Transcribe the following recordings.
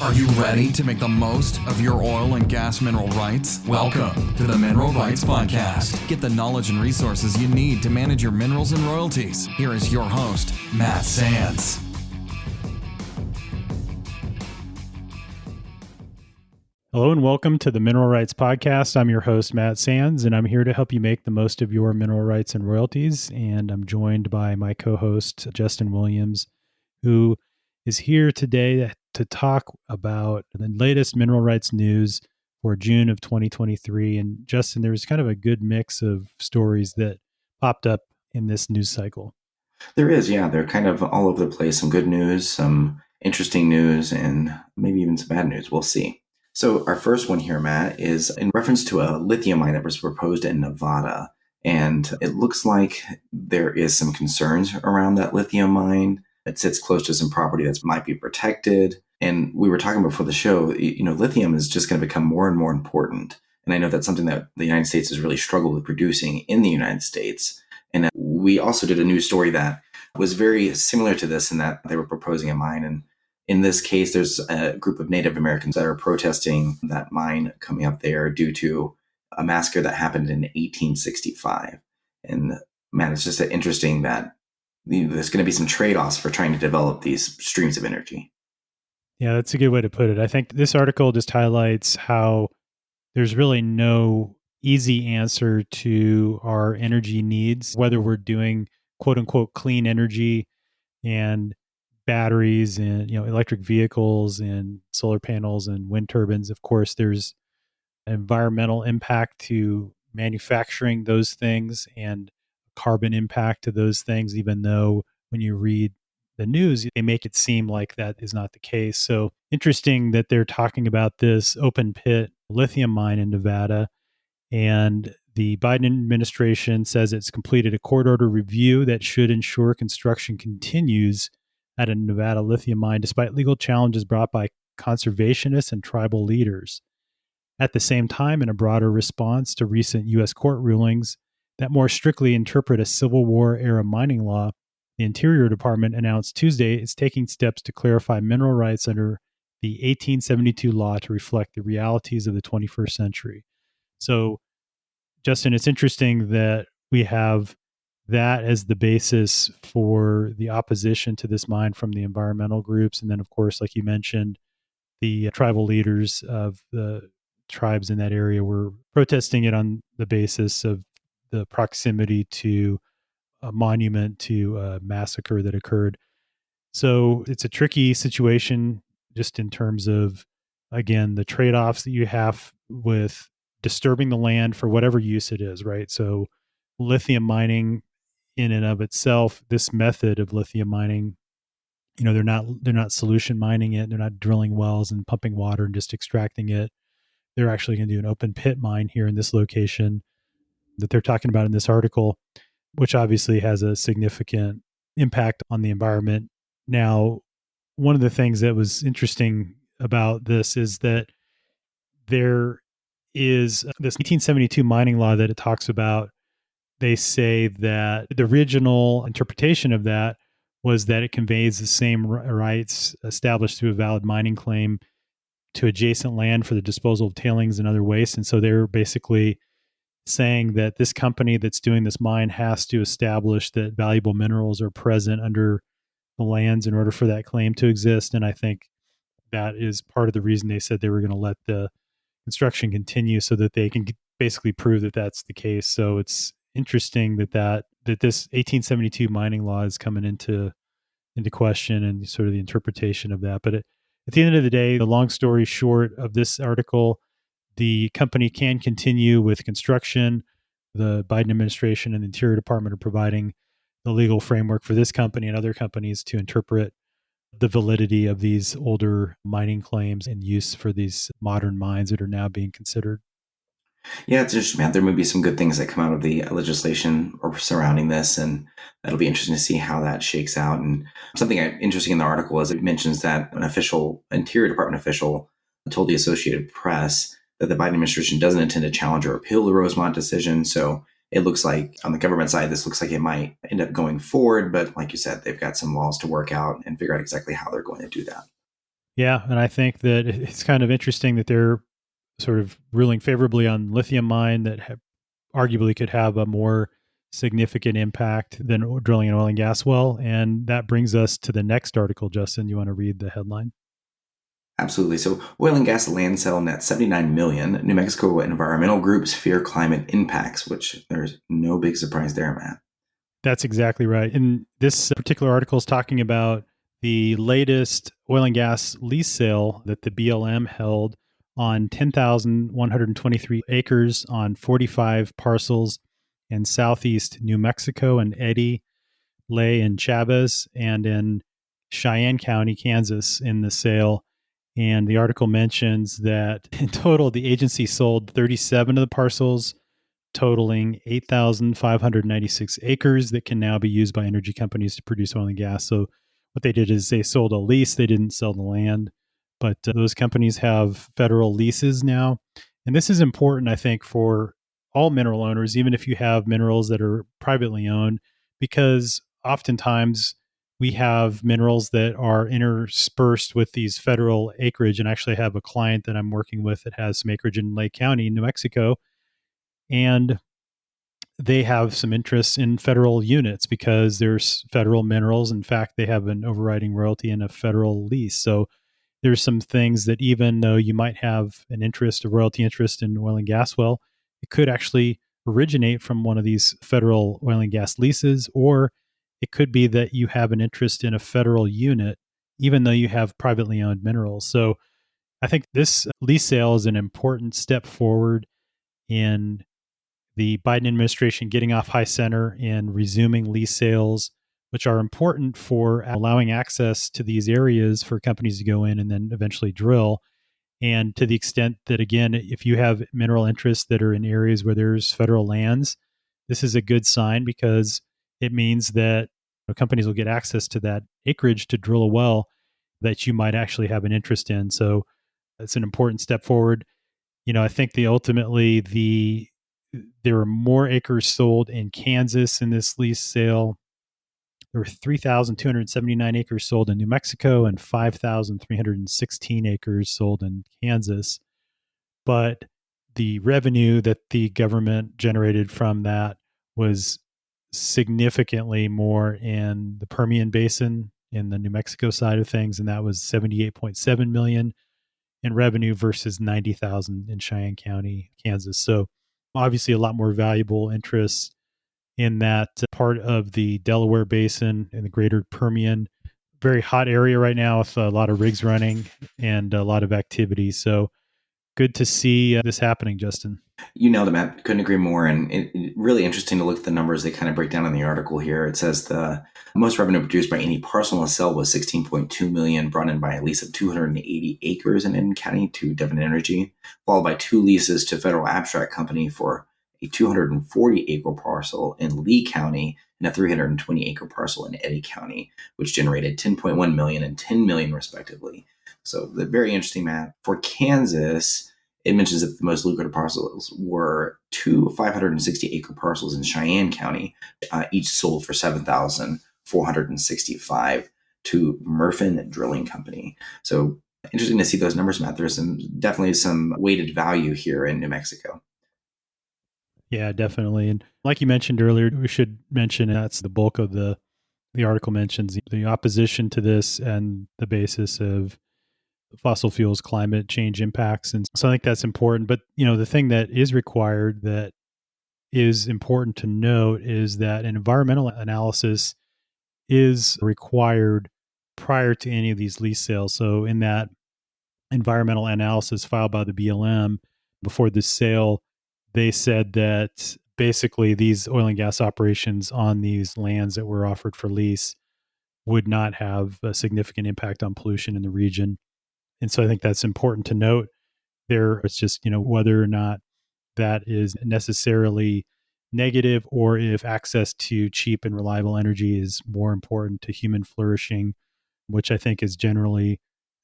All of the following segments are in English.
Are you ready to make the most of your oil and gas mineral rights? Welcome to the Mineral Rights Podcast. Get the knowledge and resources you need to manage your minerals and royalties. Here is your host, Matt Sands. Hello and welcome to the Mineral Rights Podcast. I'm your host, Matt Sands, and I'm here to help you make the most of your mineral rights and royalties. And I'm joined by my co-host, Justin Williams, who is here today to talk about the latest mineral rights news for June of 2023. And Justin, there's kind of a good mix of stories that popped up in this news cycle. There is, yeah. They're kind of all over the place. Some good news, some interesting news, and maybe even some bad news. We'll see. So our first one here, Matt, is in reference to a lithium mine that was proposed in Nevada. And it looks like there is some concerns around that lithium mine. It sits close to some property that might be protected. And we were talking before the show, lithium is just going to become more and more important. And I know that's something that the United States has really struggled with producing in the United States. And we also did a news story that was very similar to this in that they were proposing a mine. And in this case, there's a group of Native Americans that are protesting that mine coming up there due to a massacre that happened in 1865. And man, it's just interesting that there's going to be some trade-offs for trying to develop these streams of energy. Yeah, that's a good way to put it. I think this article just highlights how there's really no easy answer to our energy needs, whether we're doing quote unquote clean energy and batteries and electric vehicles and solar panels and wind turbines. Of course, there's environmental impact to manufacturing those things and carbon impact to those things, even though when you read the news, they make it seem like that is not the case. So interesting that they're talking about this open pit lithium mine in Nevada. And the Biden administration says it's completed a court order review that should ensure construction continues at a Nevada lithium mine, despite legal challenges brought by conservationists and tribal leaders. At the same time, in a broader response to recent U.S. court rulings that more strictly interpret a Civil War era mining law, the Interior Department announced Tuesday it's taking steps to clarify mineral rights under the 1872 law to reflect the realities of the 21st century. So, Justin, it's interesting that we have that as the basis for the opposition to this mine from the environmental groups. And then, of course, like you mentioned, the tribal leaders of the tribes in that area were protesting it on the basis of the proximity to a monument to a massacre that occurred. So it's a tricky situation just in terms of, again, the trade-offs that you have with disturbing the land for whatever use it is, right? So lithium mining in and of itself, this method of lithium mining, they're not solution mining it. They're not drilling wells and pumping water and just extracting it. They're actually going to do an open pit mine here in this location that they're talking about in this article, which obviously has a significant impact on the environment. Now, one of the things that was interesting about this is that there is this 1872 mining law that it talks about. They say that the original interpretation of that was that it conveys the same rights established through a valid mining claim to adjacent land for the disposal of tailings and other waste. And so they're basically saying that this company that's doing this mine has to establish that valuable minerals are present under the lands in order for that claim to exist. And I think that is part of the reason they said they were going to let the construction continue so that they can basically prove that that's the case. So it's interesting that this 1872 mining law is coming into question and sort of the interpretation of that. But at the end of the day, the long story short of this article, the company can continue with construction. The Biden administration and the Interior Department are providing the legal framework for this company and other companies to interpret the validity of these older mining claims and use for these modern mines that are now being considered. Yeah, it's interesting, man. There may be some good things that come out of the legislation or surrounding this, and that'll be interesting to see how that shakes out. And something interesting in the article is it mentions that an Interior Department official told the Associated Press that the Biden administration doesn't intend to challenge or appeal the Rosemont decision. So it looks like on the government side, this looks like it might end up going forward. But like you said, they've got some laws to work out and figure out exactly how they're going to do that. Yeah, and I think that it's kind of interesting that they're sort of ruling favorably on lithium mine that arguably could have a more significant impact than drilling an oil and gas well. And that brings us to the next article. Justin, you want to read the headline? Absolutely. So, oil and gas land sale net 79 million. New Mexico environmental groups fear climate impacts, which there's no big surprise there, Matt. That's exactly right. And this particular article is talking about the latest oil and gas lease sale that the BLM held on 10,123 acres on 45 parcels in southeast New Mexico and Eddy, Lay, and Chavez, and in Cheyenne County, Kansas, in the sale. And the article mentions that in total, the agency sold 37 of the parcels totaling 8,596 acres that can now be used by energy companies to produce oil and gas. So, what they did is they sold a lease, they didn't sell the land, but those companies have federal leases now. And this is important, I think, for all mineral owners, even if you have minerals that are privately owned, because oftentimes we have minerals that are interspersed with these federal acreage. And I actually have a client that I'm working with that has some acreage in Lake County, New Mexico, and they have some interests in federal units because there's federal minerals. In fact, they have an overriding royalty in a federal lease. So there's some things that even though you might have an interest, a royalty interest in oil and gas well, it could actually originate from one of these federal oil and gas leases, or it could be that you have an interest in a federal unit, even though you have privately owned minerals. So I think this lease sale is an important step forward in the Biden administration getting off high center and resuming lease sales, which are important for allowing access to these areas for companies to go in and then eventually drill. And to the extent that, again, if you have mineral interests that are in areas where there's federal lands, this is a good sign because it means that companies will get access to that acreage to drill a well that you might actually have an interest in. So it's an important step forward. I think there were more acres sold in Kansas in this lease sale. There were 3,279 acres sold in New Mexico and 5,316 acres sold in Kansas. But the revenue that the government generated from that was significantly more in the Permian Basin in the New Mexico side of things, and that was 78.7 million in revenue versus 90,000 in Cheyenne County, Kansas. So obviously a lot more valuable interests in that part of the Delaware Basin and the greater Permian. Very hot area right now with a lot of rigs running and a lot of activity. So good to see this happening, Justin. You nailed it, Matt. Couldn't agree more. And really interesting to look at the numbers they kind of break down in the article here. It says the most revenue produced by any parcel in a sale was 16.2 million, brought in by a lease of 280 acres in Eden County to Devon Energy, followed by two leases to Federal Abstract Company for a 240 acre parcel in Lee County and a 320 acre parcel in Eddy County, which generated 10.1 million and 10 million respectively. So very interesting, Matt. For Kansas, it mentions that the most lucrative parcels were two 560 acre parcels in Cheyenne County, each sold for 7,465 to Murphin Drilling Company. So interesting to see those numbers, Matt. There's definitely some weighted value here in New Mexico. Yeah, definitely. And like you mentioned earlier, we should mention that's the bulk of the article mentions the opposition to this and the basis of fossil fuels climate change impacts. And so I think that's important. But, the thing that is required that is important to note is that an environmental analysis is required prior to any of these lease sales. So in that environmental analysis filed by the BLM before the sale, they said that basically these oil and gas operations on these lands that were offered for lease would not have a significant impact on pollution in the region. And so I think that's important to note there. It's just, whether or not that is necessarily negative or if access to cheap and reliable energy is more important to human flourishing, which I think is generally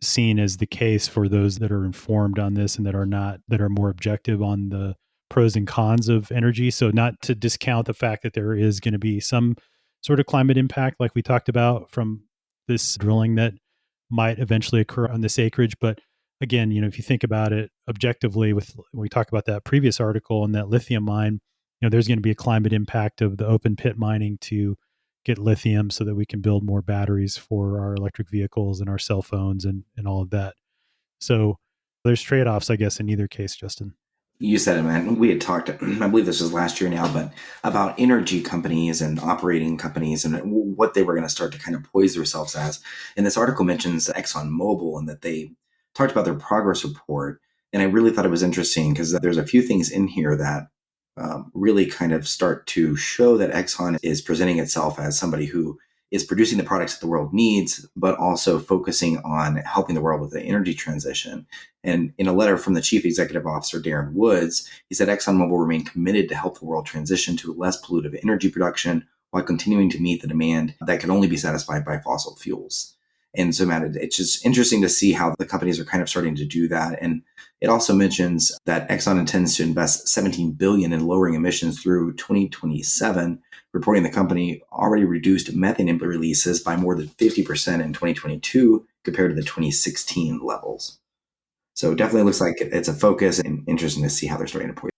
seen as the case for those that are informed on this and that are more objective on the pros and cons of energy. So not to discount the fact that there is going to be some sort of climate impact like we talked about from this drilling that might eventually occur on this acreage. But again, if you think about it objectively, when we talk about that previous article and that lithium mine, there's going to be a climate impact of the open pit mining to get lithium so that we can build more batteries for our electric vehicles and our cell phones and all of that. So there's trade-offs, I guess, in either case, Justin. You said it, man. We had talked, I believe this was last year now, but about energy companies and operating companies and what they were going to start to kind of poise themselves as. And this article mentions ExxonMobil and that they talked about their progress report. And I really thought it was interesting because there's a few things in here that really kind of start to show that Exxon is presenting itself as somebody who is producing the products that the world needs, but also focusing on helping the world with the energy transition. And in a letter from the chief executive officer, Darren Woods, he said ExxonMobil will remain committed to help the world transition to less pollutive energy production while continuing to meet the demand that can only be satisfied by fossil fuels. And so, Matt, it's just interesting to see how the companies are kind of starting to do that. And it also mentions that Exxon intends to invest $17 billion in lowering emissions through 2027, reporting the company already reduced methane releases by more than 50% in 2022 compared to the 2016 levels. So it definitely looks like it's a focus and interesting to see how they're starting to point.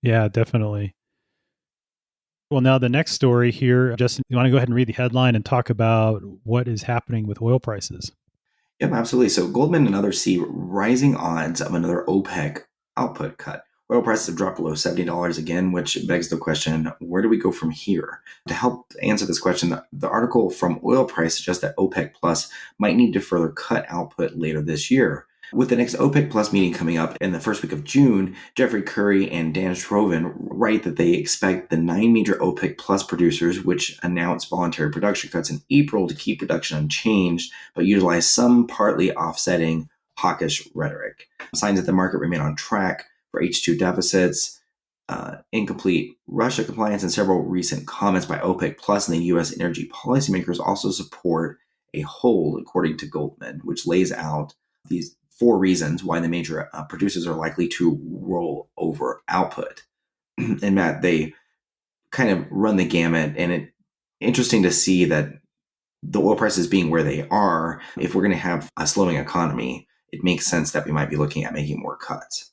Yeah, definitely. Well, now the next story here, Justin, you want to go ahead and read the headline and talk about what is happening with oil prices? Yep, absolutely. So Goldman and others see rising odds of another OPEC output cut. Oil prices have dropped below $70 again, which begs the question, where do we go from here? To help answer this question, the article from Oil Price suggests that OPEC Plus might need to further cut output later this year. With the next OPEC Plus meeting coming up in the first week of June, Jeffrey Curry and Dan Schroven write that they expect the 9 major OPEC Plus producers, which announced voluntary production cuts in April, to keep production unchanged, but utilize some partly offsetting hawkish rhetoric. Signs that the market remain on track for H2 deficits, incomplete Russia compliance, and several recent comments by OPEC Plus and the U.S. energy policymakers also support a hold, according to Goldman, which lays out these 4 reasons why the major producers are likely to roll over output. And Matt, they kind of run the gamut, and it's interesting to see that the oil prices being where they are, if we're going to have a slowing economy, it makes sense that we might be looking at making more cuts.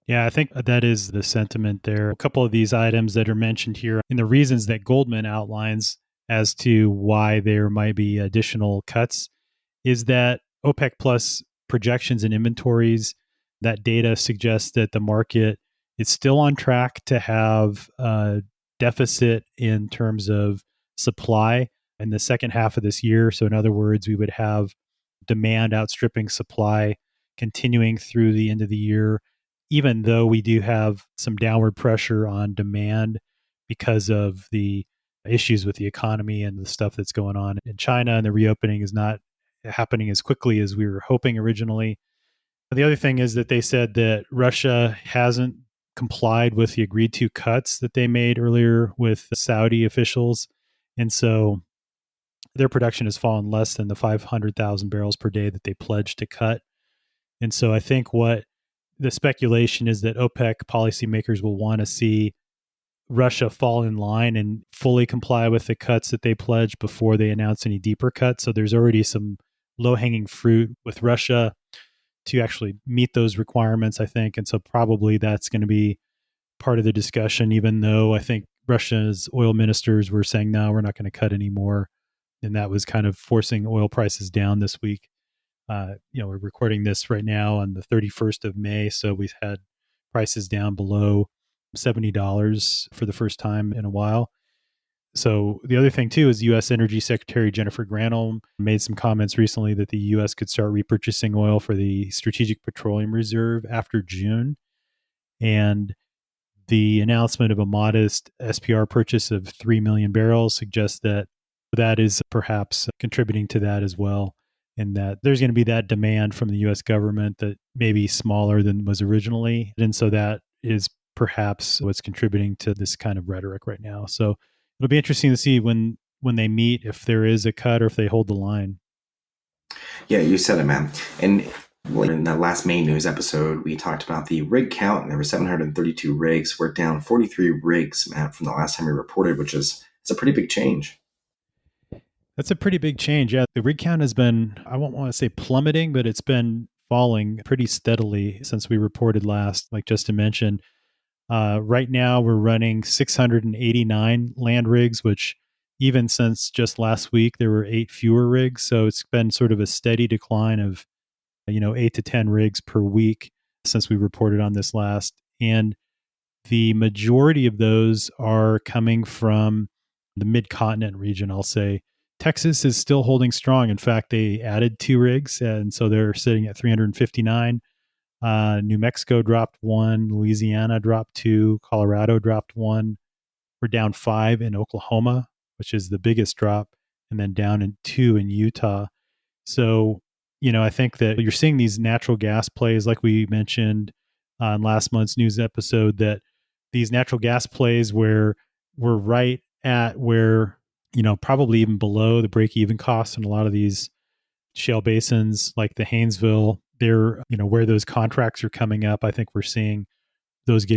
Yeah, I think that is the sentiment there. A couple of these items that are mentioned here and the reasons that Goldman outlines as to why there might be additional cuts is that OPEC Plus projections and inventories, that data suggests that the market is still on track to have a deficit in terms of supply in the second half of this year. So in other words, we would have demand outstripping supply continuing through the end of the year, even though we do have some downward pressure on demand because of the issues with the economy and the stuff that's going on in China, and the reopening is not happening as quickly as we were hoping originally. The other thing is that they said that Russia hasn't complied with the agreed to cuts that they made earlier with the Saudi officials. And so their production has fallen less than the 500,000 barrels per day that they pledged to cut. And so I think what the speculation is that OPEC policymakers will want to see Russia fall in line and fully comply with the cuts that they pledged before they announce any deeper cuts. So there's already some low-hanging fruit with Russia to actually meet those requirements, I think. And so probably that's going to be part of the discussion, even though I think Russia's oil ministers were saying, no, we're not going to cut anymore. And that was kind of forcing oil prices down this week. We're recording this right now on the 31st of May. So we've had prices down below $70 for the first time in a while. So the other thing too is U.S. Energy Secretary Jennifer Granholm made some comments recently that the U.S. could start repurchasing oil for the Strategic Petroleum Reserve after June. And the announcement of a modest SPR purchase of 3 million barrels suggests that that is perhaps contributing to that as well, and that there's going to be that demand from the U.S. government that may be smaller than was originally. And so that is perhaps what's contributing to this kind of rhetoric right now. So it'll be interesting to see when they meet, if there is a cut or if they hold the line. Yeah, you said it, man. And in the last May news episode, we talked about the rig count, and there were 732 rigs. We're down 43 rigs, Matt, from the last time we reported, which is it's a pretty big change. That's a pretty big change. Yeah, the rig count has been, I won't want to say plummeting, but it's been falling pretty steadily since we reported last, like Justin mentioned. Right now, we're running 689 land rigs, which even since just last week, there were 8 fewer rigs. So it's been sort of a steady decline of, 8 to 10 rigs per week since we reported on this last. And the majority of those are coming from the mid-continent region, I'll say. Texas is still holding strong. In fact, they added 2 rigs, and so they're sitting at 359. New Mexico dropped 1, Louisiana dropped 2, Colorado dropped 1. We're down 5 in Oklahoma, which is the biggest drop, and then down in 2 in Utah. So, I think that you're seeing these natural gas plays, like we mentioned on last month's news episode, that these natural gas plays where we're right at where, probably even below the break-even cost in a lot of these shale basins like the Haynesville, they're, where those contracts are coming up. I think we're seeing those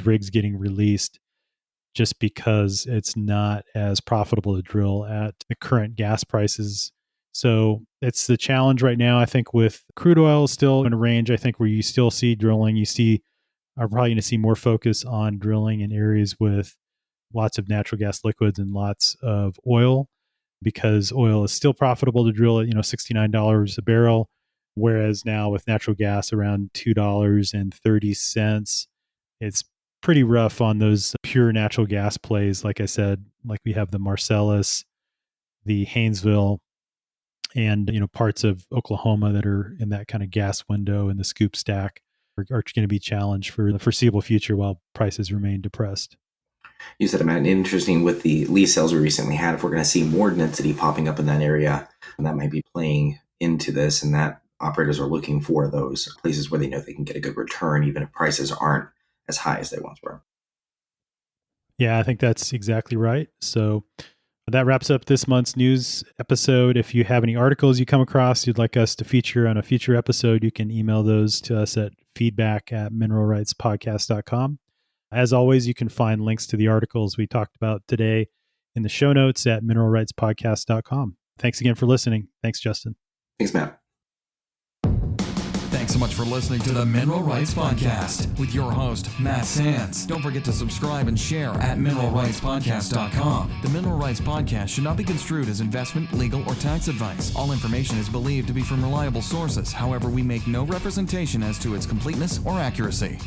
rigs getting released just because it's not as profitable to drill at the current gas prices. So it's the challenge right now. I think with crude oil still in a range, I think where you still see drilling, are probably going to see more focus on drilling in areas with lots of natural gas liquids and lots of oil, because oil is still profitable to drill at, $69 a barrel. Whereas now with natural gas around $2.30, it's pretty rough on those pure natural gas plays. Like I said, like we have the Marcellus, the Haynesville, and parts of Oklahoma that are in that kind of gas window, and the Scoop Stack are going to be challenged for the foreseeable future while prices remain depressed. You said, Matt, interesting with the lease sales we recently had. If we're going to see more density popping up in that area, and that might be playing into this, and that operators are looking for those places where they know they can get a good return, even if prices aren't as high as they once were. Yeah, I think that's exactly right. So that wraps up this month's news episode. If you have any articles you come across you'd like us to feature on a future episode, you can email those to us at feedback@mineralrightspodcast.com. As always, you can find links to the articles we talked about today in the show notes at mineralrightspodcast.com. Thanks again for listening. Thanks, Justin. Thanks, Matt. Thanks so much for listening to the Mineral Rights Podcast with your host, Matt Sands. Don't forget to subscribe and share at mineralrightspodcast.com. The Mineral Rights Podcast should not be construed as investment, legal, or tax advice. All information is believed to be from reliable sources. However, we make no representation as to its completeness or accuracy.